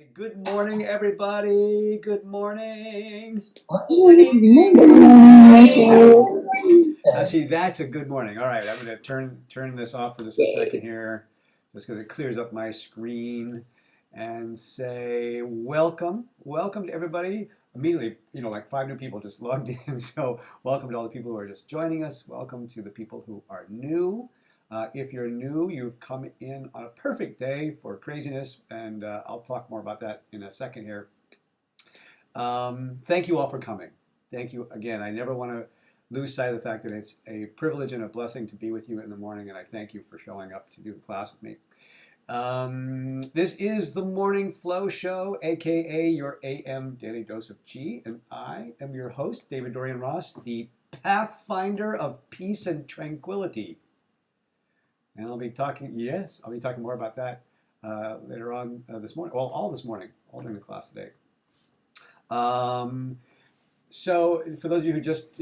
Say good morning, everybody. Good morning. See, that's a good morning. All right, I'm going to turn this off for just a second here, just because it clears up my screen, and say welcome to everybody. Immediately, like five new people just logged in. So welcome to all the people who are just joining us. Welcome to the people who are new. If you're new, you've come in on a perfect day for craziness, and I'll talk more about that in a second here. Thank you all for coming. Thank you again. I never want to lose sight of the fact that it's a privilege and a blessing to be with you in the morning, and I thank you for showing up to do the class with me. This is the Morning Flow Show, aka your AM Daily Dose of Chi, and I am your host, David-Dorian Ross, the Pathfinder of Peace and Tranquility. And I'll be talking more about that later on this morning. Well, all this morning, all during the class today. So for those of you who just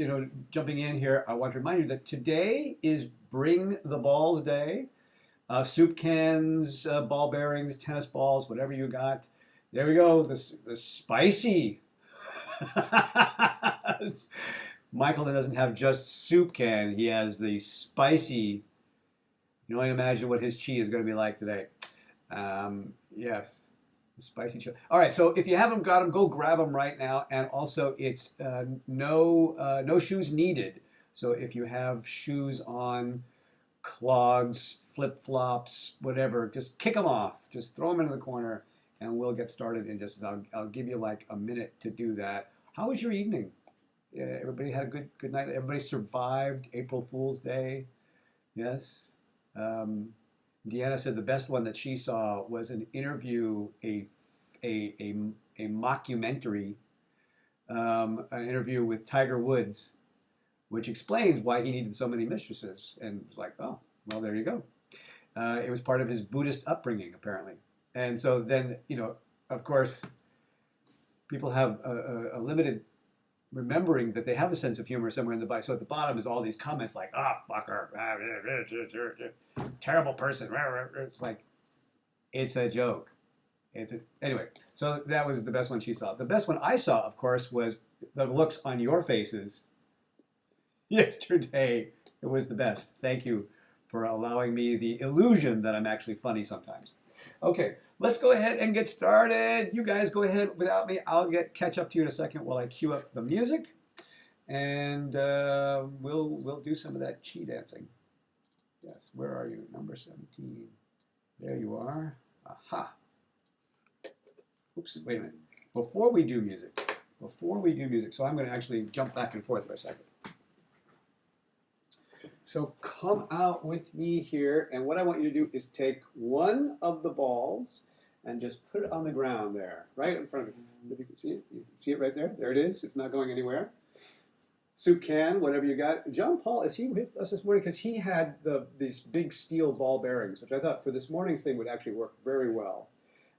jumping in here, I want to remind you that today is Bring the Balls Day. Soup cans, ball bearings, tennis balls, whatever you got. There we go. The spicy. Michael doesn't have just soup can. He has the spicy. You can only imagine what his chi is going to be like today. Yes, spicy chili. All right, so if you haven't got them, go grab them right now. And also, it's no shoes needed. So if you have shoes on, clogs, flip-flops, whatever, just kick them off. Just throw them into the corner, and we'll get started in just. I'll give you like a minute to do that. How was your evening? Yeah, everybody had a good night. Everybody survived April Fool's Day. Yes. Deanna said the best one that she saw was an interview, a mockumentary, an interview with Tiger Woods, which explains why he needed so many mistresses. And it's like, oh, well, there you go. It was part of his Buddhist upbringing, apparently. And so then, of course, people have a limited remembering that they have a sense of humor somewhere in the body. So at the bottom is all these comments like, fucker, terrible person. It's like, it's a joke. Anyway, so that was the best one she saw. The best one I saw, of course, was the looks on your faces yesterday. It was the best. Thank you for allowing me the illusion that I'm actually funny sometimes. Okay, let's go ahead and get started. You guys go ahead without me. I'll catch up to you in a second while I cue up the music, and we'll do some of that chi dancing. Yes, where are you? Number 17. There you are. Aha. Oops, wait a minute. Before we do music, so I'm going to actually jump back and forth for a second. So come out with me here, and what I want you to do is take one of the balls and just put it on the ground there, right in front of you. If you can see it, you see it right there? There it is. It's not going anywhere. Soup can, whatever you got. John Paul, is he with us this morning? Because he had these big steel ball bearings, which I thought for this morning's thing would actually work very well.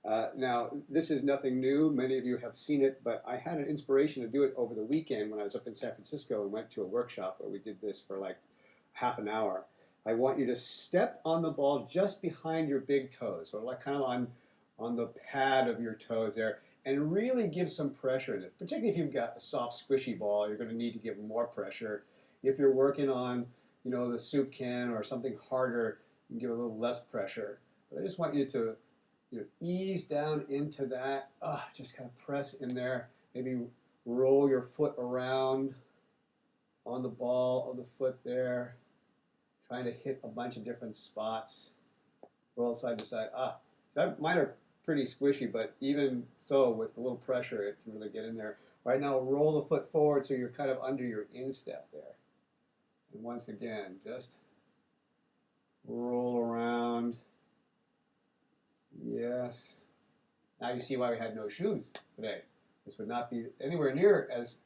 Now, this is nothing new. Many of you have seen it, but I had an inspiration to do it over the weekend when I was up in San Francisco and went to a workshop where we did this for like half an hour. I want you to step on the ball just behind your big toes, or like kind of on the pad of your toes there, and really give some pressure in it. Particularly if you've got a soft, squishy ball, you're going to need to give more pressure. If you're working on, the soup can or something harder, you can give a little less pressure. But I just want you to ease down into that. Just kind of press in there. Maybe roll your foot around on the ball of the foot there, trying to hit a bunch of different spots. Roll side to side. Mine are pretty squishy, but even so, with a little pressure, it can really get in there. Right now, roll the foot forward so you're kind of under your instep there. And once again, just roll around. Yes. Now you see why we had no shoes today. This would not be anywhere near as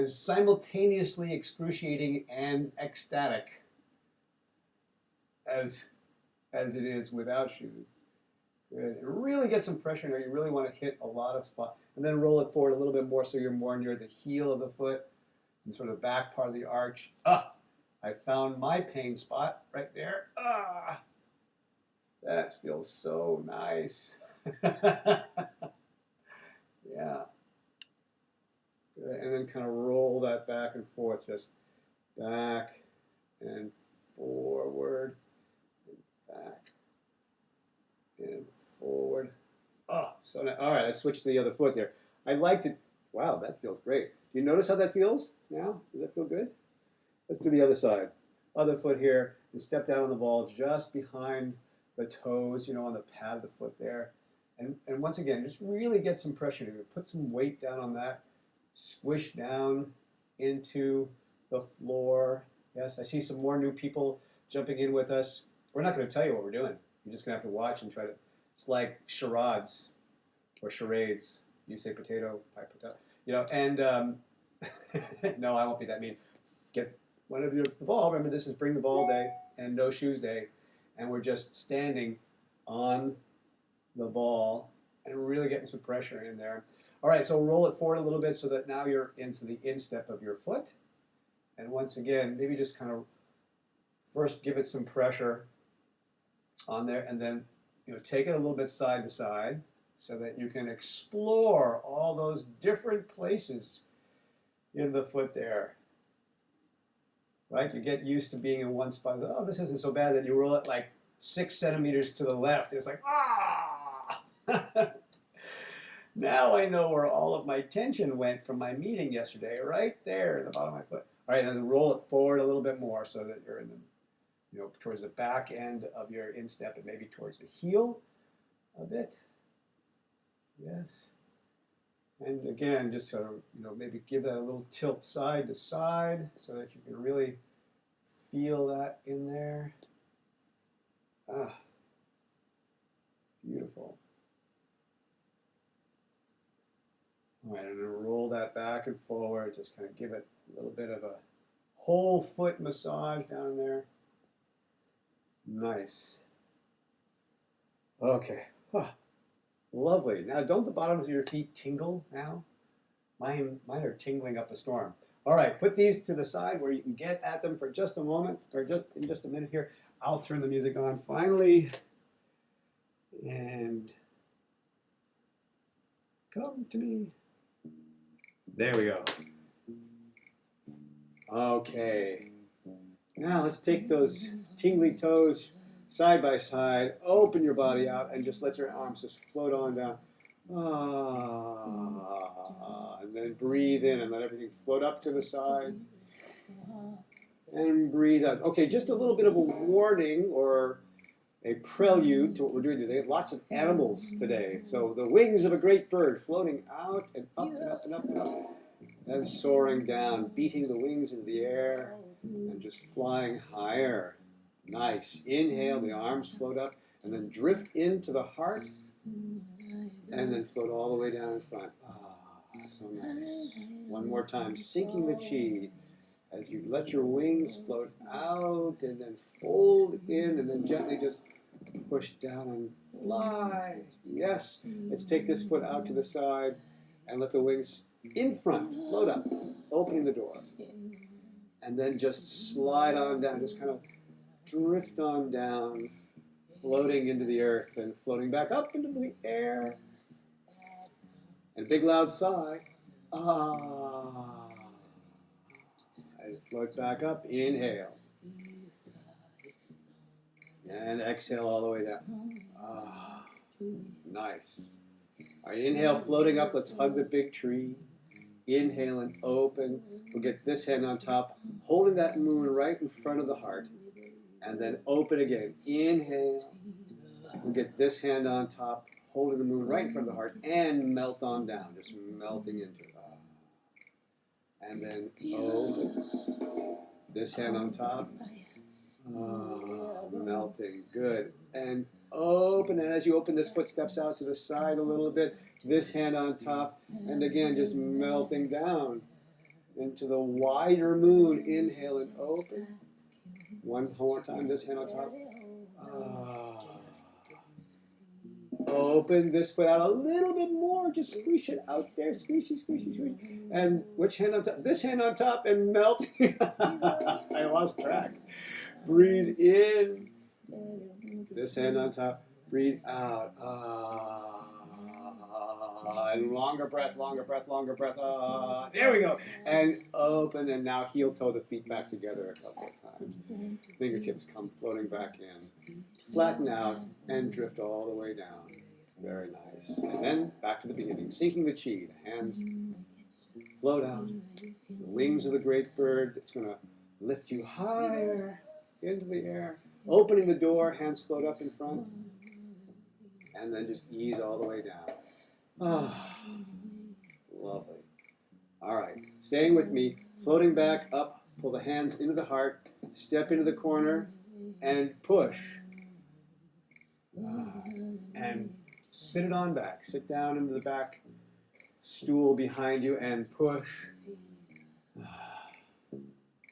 simultaneously excruciating and ecstatic as it is without shoes. Good. And really get some pressure in there. You really want to hit a lot of spots. And then roll it forward a little bit more so you're more near the heel of the foot and sort of back part of the arch. I found my pain spot right there. That feels so nice. Yeah. Good. And then kind of roll that back and forth, just back and forward, and back and forward. Oh, so now, all right, let's switch to the other foot here. I like to, wow, that feels great. Do you notice how that feels now? Does that feel good? Let's do the other side. Other foot here, and step down on the ball just behind the toes, on the pad of the foot there. And once again, just really get some pressure to it. Put some weight down on that. Squish down into the floor. Yes, I see some more new people jumping in with us. We're not going to tell you what we're doing. You're just going to have to watch and try to. It's like charades or charades. You say potato, I potato. And no, I won't be that mean. Get one of the ball. Remember, this is bring the ball day and no shoes day. And we're just standing on the ball and really getting some pressure in there. All right, so roll it forward a little bit so that now you're into the instep of your foot. And once again, maybe just kind of first give it some pressure on there, and then take it a little bit side to side so that you can explore all those different places in the foot there. Right? You get used to being in one spot. Oh, this isn't so bad. Then you roll it like 6 centimeters to the left. It's like, ah! Now I know where all of my tension went from my meeting yesterday, right there in the bottom of my foot. All right, and then roll it forward a little bit more so that you're in the, towards the back end of your instep and maybe towards the heel a bit. Yes. And again, just sort of, maybe give that a little tilt side to side so that you can really feel that in there. Ah, beautiful. All right, I'm going to roll that back and forward, just kind of give it a little bit of a whole foot massage down there. Nice. Okay. Huh. Lovely. Now, don't the bottoms of your feet tingle now? Mine are tingling up a storm. All right, put these to the side where you can get at them for just a moment, or in just a minute here. I'll turn the music on finally. And come to me. There we go. Okay. Now let's take those tingly toes side by side, open your body out, and just let your arms just float on down. Ah, and then breathe in and let everything float up to the sides. And breathe out. Okay, just a little bit of a warning or a prelude to what we're doing today. Lots of animals today. So the wings of a great bird floating out and up and up and up and up. And soaring down, beating the wings into the air and just flying higher. Nice. Inhale, the arms float up and then drift into the heart and then float all the way down in front. Ah, so nice. One more time, sinking the chi as you let your wings float out and then fold in and then gently just push down and fly. Yes. Let's take this foot out to the side and let the wings in front float up, opening the door. And then just slide on down, just kind of drift on down, floating into the earth and floating back up into the air. And big loud sigh. Ah. And float back up. Inhale. And exhale all the way down. Ah. Nice. All right, inhale, floating up. Let's hug the big tree. Inhale and open. We'll get this hand on top, holding that moon right in front of the heart. And then open again. Inhale. We'll get this hand on top, holding the moon right in front of the heart, and melt on down, just melting into it. And then open. This hand on top. Melting. Good. And open. And as you open, this foot steps out to the side a little bit. This hand on top. And again, just melting down into the wider moon. Inhale and open. One more time. This hand on top. Open this foot out a little bit more. Just squish it out there. Squishy, squishy, squishy. And which hand on top? This hand on top and melting. I lost track. Breathe in. This hand on top. Breathe out. and longer breath, longer breath, longer breath. There we go. And open, and now heel toe the feet back together a couple of times. Fingertips come floating back in. Flatten out and drift all the way down. Very nice. And then back to the beginning. Sinking the chi. The hands float out. The wings of the great bird. It's going to lift you higher into the air. Opening the door. Hands float up in front. And then just ease all the way down. Ah, lovely. All right. Staying with me. Floating back up. Pull the hands into the heart. Step into the corner. And push. And sit it on back. Sit down into the back stool behind you and push.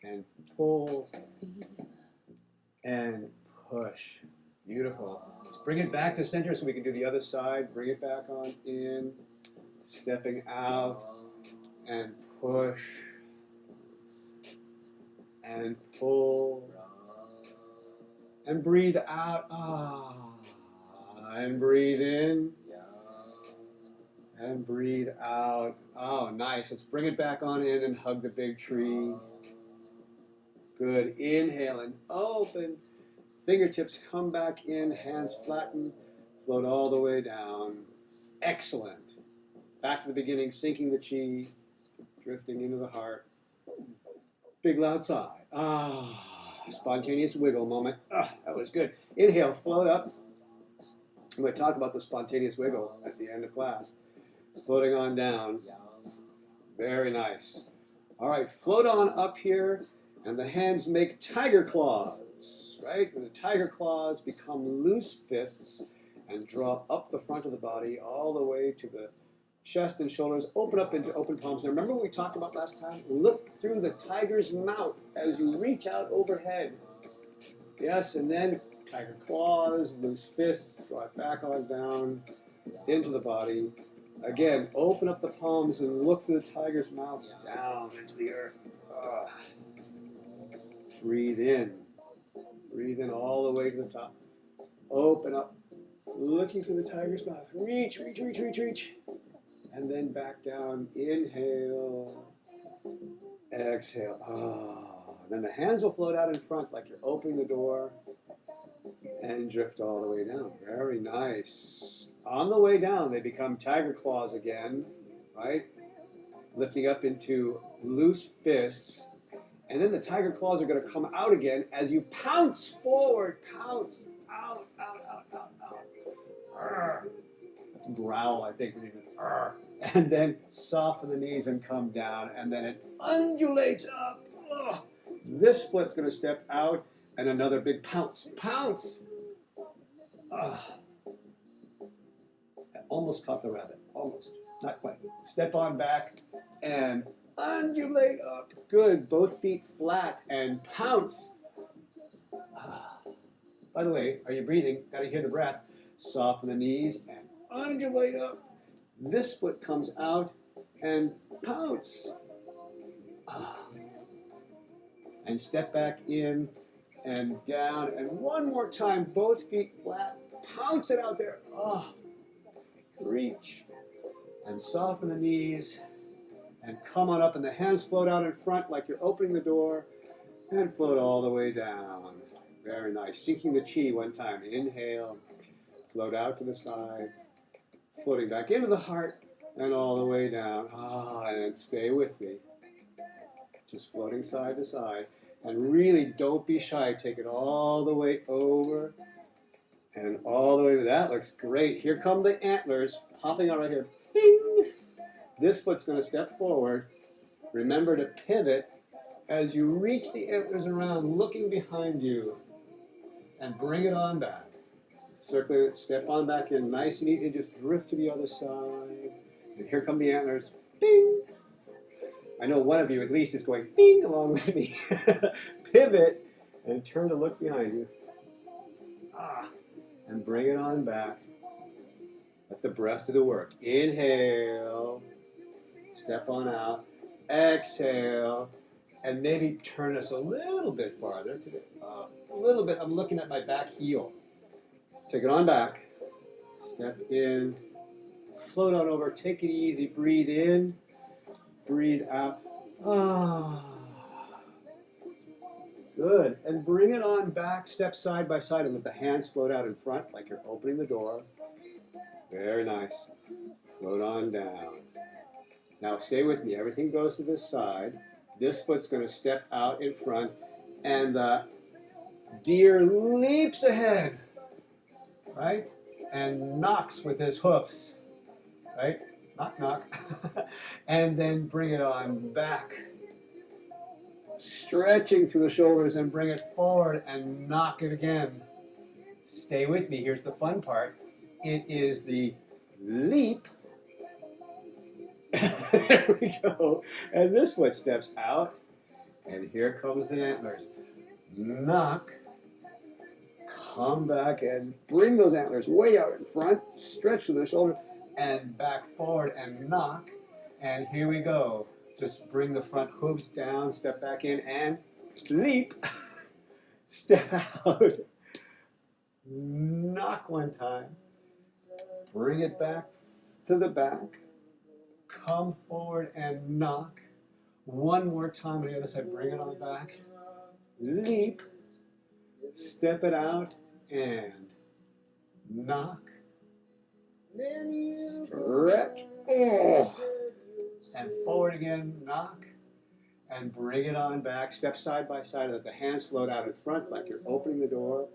And pull. And push. Beautiful. Let's bring it back to center so we can do the other side. Bring it back on in. Stepping out. And push. And pull. And breathe out. And breathe in. And breathe out. Oh, nice. Let's bring it back on in and hug the big tree. Good. Inhale and open. Fingertips come back in. Hands flatten. Float all the way down. Excellent. Back to the beginning. Sinking the chi. Drifting into the heart. Big loud sigh. Spontaneous wiggle moment. That was good. Inhale. Float up. I'm going to talk about the spontaneous wiggle at the end of class. Floating on down. Very nice. All right, float on up here, and the hands make tiger claws, right? And the tiger claws become loose fists and draw up the front of the body all the way to the chest and shoulders. Open up into open palms. Now, remember what we talked about last time? Look through the tiger's mouth as you reach out overhead. Yes, and then tiger claws, loose fists, draw it back on down into the body. Again, open up the palms and look through the tiger's mouth down into the earth. Breathe in. Breathe in all the way to the top. Open up, looking through the tiger's mouth. Reach, reach, reach, reach, reach. And then back down. Inhale. Exhale. Then the hands will float out in front like you're opening the door. And drift all the way down. Very nice. On the way down, they become tiger claws again, right? Lifting up into loose fists. And then the tiger claws are going to come out again as you pounce forward. Pounce. Out, out, out, out, out. Growl, I think. And then soften the knees and come down. And then it undulates up. This foot's going to step out. And another big pounce. Pounce! I almost caught the rabbit. Almost. Not quite. Step on back and undulate up. Good. Both feet flat and pounce. By the way, are you breathing? Got to hear the breath. Soften the knees and undulate up. This foot comes out and pounce. And step back in. And down, and one more time, both feet flat, pounce it out there, reach, and soften the knees, and come on up, and the hands float out in front like you're opening the door, and float all the way down. Very nice. Sinking the chi one time, inhale, float out to the side, floating back into the heart, and all the way down, and then stay with me, just floating side to side. And really, don't be shy. Take it all the way over and all the way. That looks great. Here come the antlers popping out right here. Bing! This foot's going to step forward. Remember to pivot as you reach the antlers around, looking behind you. And bring it on back. Circle it, step on back in. Nice and easy. Just drift to the other side. And here come the antlers. Bing! I know one of you at least is going bing along with me. Pivot and turn to look behind you. And bring it on back. Let the breath do the work. Inhale. Step on out. Exhale. And maybe turn us a little bit farther. A little bit. I'm looking at my back heel. Take it on back. Step in. float on over. Take it easy. Breathe in. Breathe out. Ah. Good. And bring it on back. Step side by side and let the hands float out in front like you're opening the door. Very nice. Float on down. Now stay with me. Everything goes to this side. This foot's going to step out in front. And the deer leaps ahead. Right? And knocks with his hoofs. Right? Knock, knock. And then bring it on back. Stretching through the shoulders and bring it forward and knock it again. Stay with me. Here's the fun part. It is the leap. There we go. And this foot steps out. And here comes the antlers. Knock. Come back and bring those antlers way out in front. Stretch through the shoulder and back forward and knock. And here we go. Just bring the front hooves down, step back in and leap. Step out. Knock one time. Bring it back to the back. Come forward and knock. One more time on the other side. Bring it on back. Leap. Step it out and knock. Stretch. Oh. And forward again, knock. And bring it on back. Step side by side. Let the hands float out in front like you're opening the door.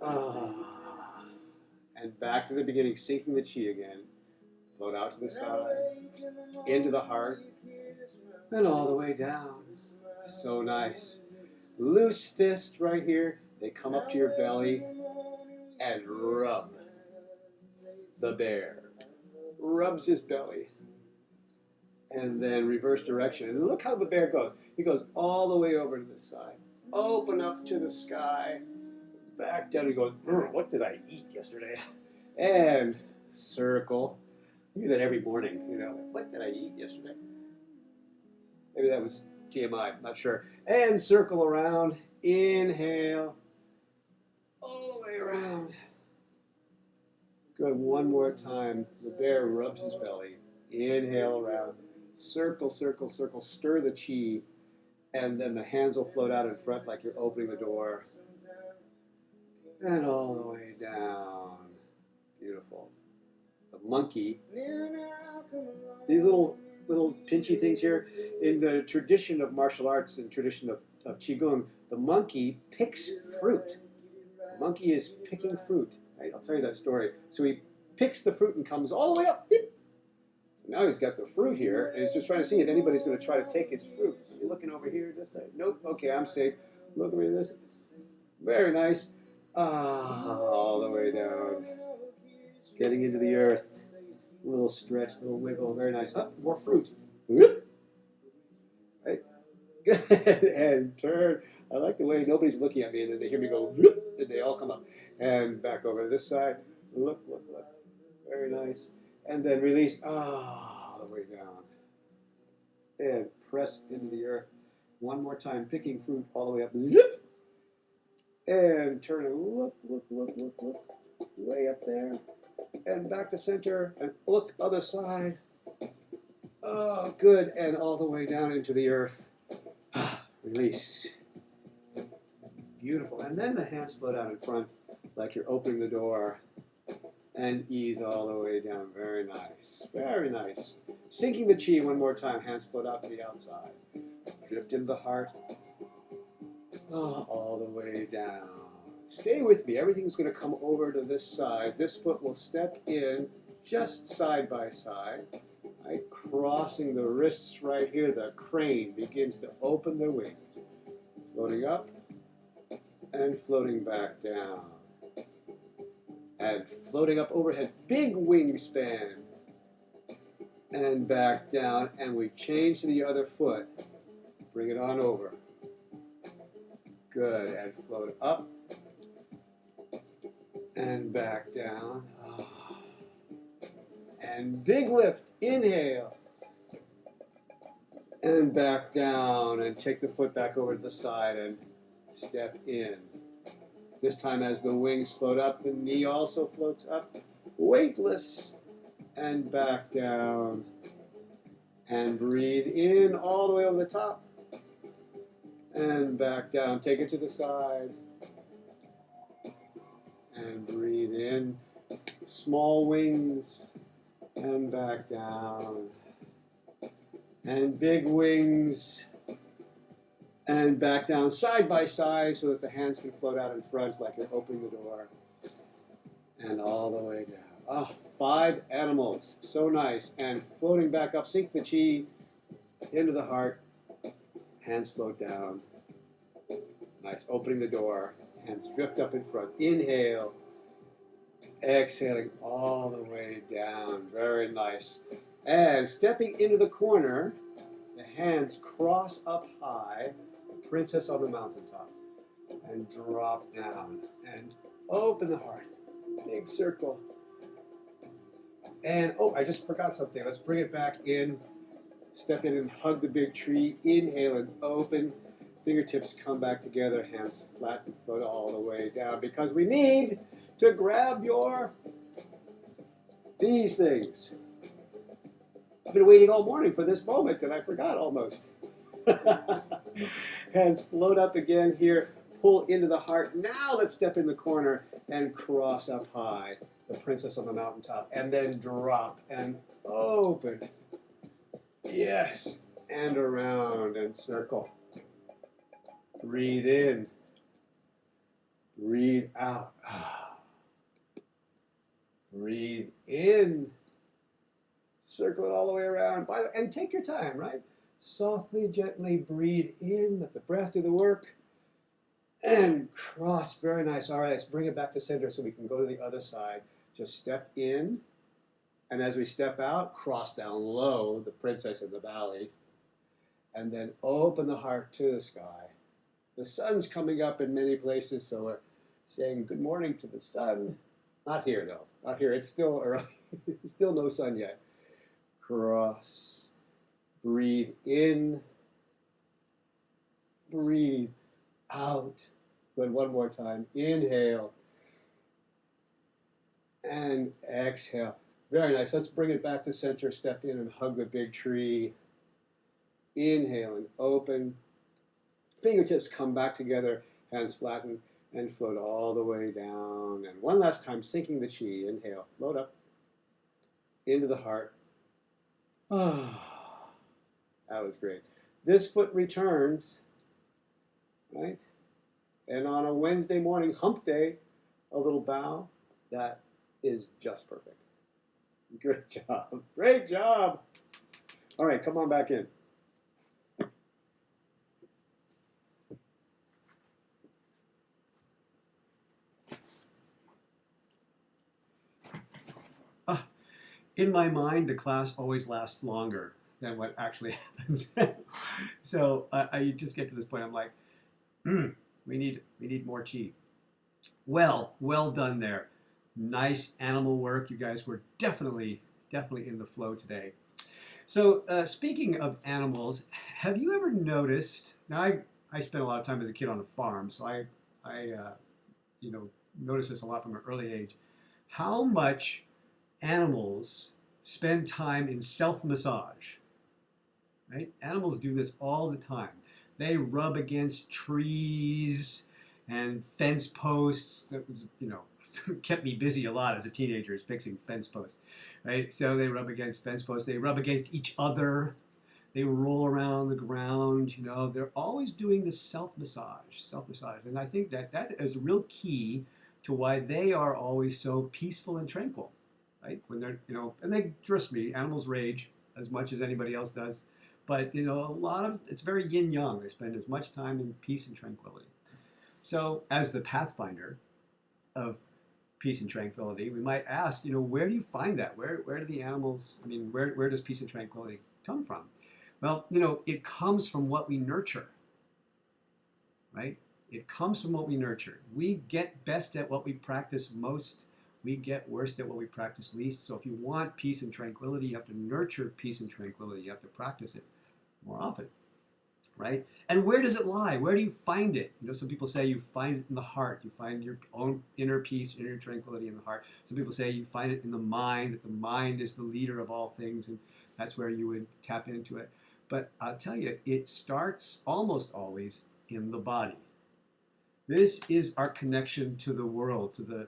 And back to the beginning, sinking the chi again. Float out to the sides, into the heart, and all the way down. So nice. Loose fist right here. They come up to your belly and rub the bear. Rubs his belly. And then reverse direction. And look how the bear goes. He goes all the way over to this side. Open up to the sky. Back down. He goes, what did I eat yesterday? And circle. I do that every morning. You know, what did I eat yesterday? Maybe that was TMI. Not sure. And circle around. Inhale. All the way around. Good. One more time. The bear rubs his belly. Inhale around. Circle, circle, circle. Stir the chi. And then the hands will float out in front like you're opening the door. And all the way down. Beautiful. The monkey. These little pinchy things here. In the tradition of martial arts and tradition of Qigong, the monkey picks fruit. The monkey is picking fruit. Right? I'll tell you that story. So he picks the fruit and comes all the way up. So now he's got the fruit here, and he's just trying to see if anybody's going to try to take his fruit. So you're looking over here, this side. Nope. Okay, I'm safe. Look over this. Very nice. All the way down. Getting into the earth. A little stretch, a little wiggle. Very nice. More fruit. Right? Good. And turn. I like the way nobody's looking at me, and then they hear me go, and they all come up. And back over to this side. Look, look, look. Very nice. And then release. All the way down. And press into the earth. One more time. Picking fruit all the way up. And turn and look, look, look, look, look. Way up there. And back to center. And look, other side. Oh, good. And all the way down into the earth. Release. Beautiful. And then the hands float out in front like you're opening the door. And ease all the way down. Very nice. Very nice. Sinking the chi one more time. Hands float out to the outside. Drift into the heart. All the way down. Stay with me. Everything's going to come over to this side. This foot will step in just side by side. Right? Crossing the wrists right here. The crane begins to open the wings. Floating up and floating back down. And floating up overhead. Big wingspan. And back down. And we change to the other foot. Bring it on over. Good. And float up. And back down. And big lift. Inhale. And back down. And take the foot back over to the side and step in. This time as the wings float up, the knee also floats up. Weightless. and back down. And breathe in all the way over the top. And back down. Take it to the side. And breathe in. Small wings. And back down. And big wings. And back down side by side so that the hands can float out in front like you're opening the door. And all the way down. Ah, 5 animals. So nice. And floating back up. Sink the chi into the heart. Hands float down. Nice. Opening the door. Hands drift up in front. Inhale. Exhaling all the way down. Very nice. And stepping into the corner, the hands cross up high. Princess on the mountaintop. And drop down. And open the heart. Big circle. And, oh, I just forgot something. Let's bring it back in. Step in and hug the big tree. Inhale and open. Fingertips come back together. Hands flat and float all the way down. Because we need to grab these things. I've been waiting all morning for this moment and I forgot almost. Hands float up again here. Pull into the heart. Now let's step in the corner and cross up high. The princess on the mountaintop. And then drop and open. Yes. And around and circle. Breathe in. Breathe out. Breathe in. Circle it all the way around. And take your time, right? Softly, gently breathe in. Let the breath do the work. And cross. Very nice. All right, let's bring it back to center so we can go to the other side. Just step in. And as we step out, cross down low, the princess in the valley. And then open the heart to the sky. The sun's coming up in many places, so we're saying good morning to the sun. Not here, though. Not here. It's still early. Still no sun yet. Cross. Breathe in. Breathe out. Good. One more time. Inhale. And exhale. Very nice. Let's bring it back to center. Step in and hug the big tree. Inhale and open. Fingertips come back together. Hands flatten and float all the way down. And one last time, sinking the chi. Inhale. Float up into the heart. Ah, that was great. This foot returns, right? And on a Wednesday morning, hump day, a little bow. That is just perfect. Great job. Great job. All right, come on back in. In my mind, the class always lasts longer than what actually happens. So I just get to this point. I'm like, we need more chi. Well done there. Nice animal work. You guys were definitely in the flow today. So speaking of animals, have you ever noticed? Now I spent a lot of time as a kid on a farm, so I noticed this a lot from an early age. How much animals spend time in self-massage, right? Animals do this all the time. They rub against trees and fence posts. That was, kept me busy a lot as a teenager, is fixing fence posts, right? So they rub against fence posts. They rub against each other. They roll around on the ground. They're always doing this self-massage. And I think that is a real key to why they are always so peaceful and tranquil. Right? When they're, and they, trust me, animals rage as much as anybody else does. But, it's very yin-yang. They spend as much time in peace and tranquility. So as the pathfinder of peace and tranquility, we might ask, where do you find that? Where do the animals, where does peace and tranquility come from? Well, it comes from what we nurture, right? It comes from what we nurture. We get best at what we practice most. We get worst at what we practice least. So if you want peace and tranquility, you have to nurture peace and tranquility. You have to practice it more often. right? And where does it lie? Where do you find it? You know, some people say you find it in the heart. You find your own inner peace, inner tranquility in the heart. Some people say you find it in the mind, that the mind is the leader of all things, and that's where you would tap into it. But I'll tell you, it starts almost always in the body. This is our connection to the world, to the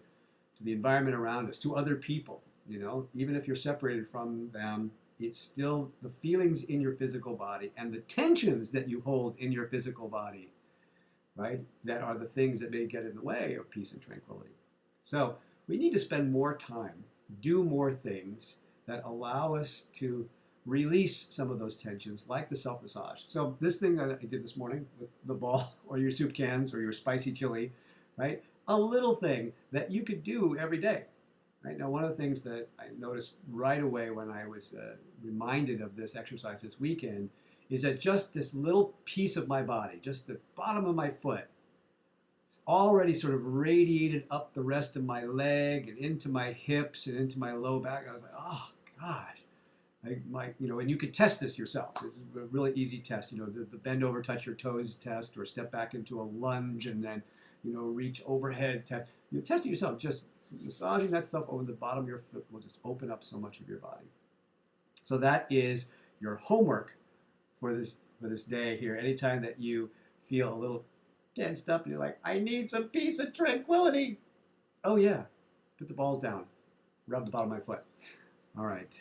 environment around us, to other people. You know, even if you're separated from them, it's still the feelings in your physical body and the tensions that you hold in your physical body, right? That are the things that may get in the way of peace and tranquility. So we need to spend more time, do more things that allow us to release some of those tensions, like the self-massage. So this thing that I did this morning with the ball or your soup cans or your spicy chili, right? A little thing that you could do every day. Right? Now, one of the things that I noticed right away when I was reminded of this exercise this weekend is that just this little piece of my body, just the bottom of my foot, it's already sort of radiated up the rest of my leg and into my hips and into my low back. I was like, oh gosh. You know, and you could test this yourself. It's a really easy test. You know, the bend over, touch your toes test, or step back into a lunge and then, you know, reach overhead test. You test it yourself. Just massaging that stuff over the bottom of your foot will just open up so much of your body. So that is your homework for this day here. Anytime that you feel a little tensed up and you're like, I need some peace and tranquility. Oh yeah, put the balls down, rub the bottom of my foot. All right.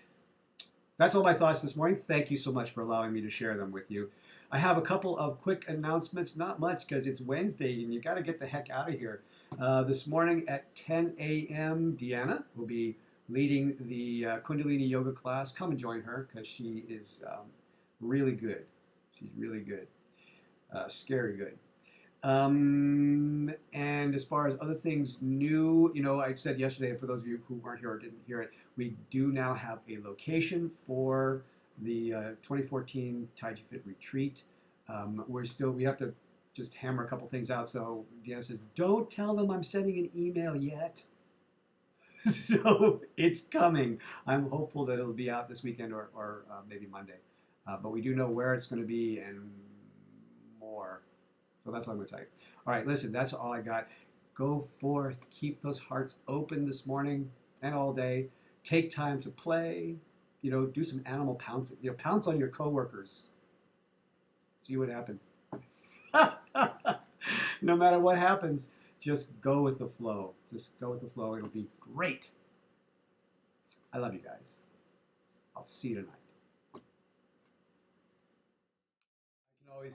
That's all my thoughts this morning. Thank you so much for allowing me to share them with you. I have a couple of quick announcements, not much because it's Wednesday and you got to get the heck out of here. This morning at 10 a.m., Deanna will be leading the Kundalini yoga class. Come and join her because she is really good. She's really good. Scary good. And as far as other things new, you know, I said yesterday, for those of you who weren't here or didn't hear it, we do now have a location for the 2014 Taiji Fit Retreat. We have to just hammer a couple things out. So Deanna says, don't tell them I'm sending an email yet. So it's coming. I'm hopeful that it'll be out this weekend or maybe Monday. But we do know where it's going to be and more. So that's all I'm going to tell you. All right, listen, that's all I got. Go forth, keep those hearts open this morning and all day. Take time to play. You know, do some animal pouncing. You know, pounce on your coworkers. See what happens. No matter what happens, just go with the flow. Just go with the flow. It'll be great. I love you guys. I'll see you tonight. I can always,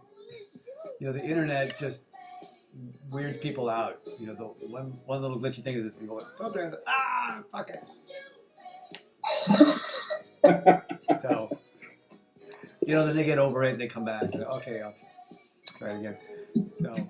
you know, the internet just weirds people out. You know, the one little glitchy thing is you go, fuck it. So, you know, then they get over it and they come back. Okay, I'll try it again. So.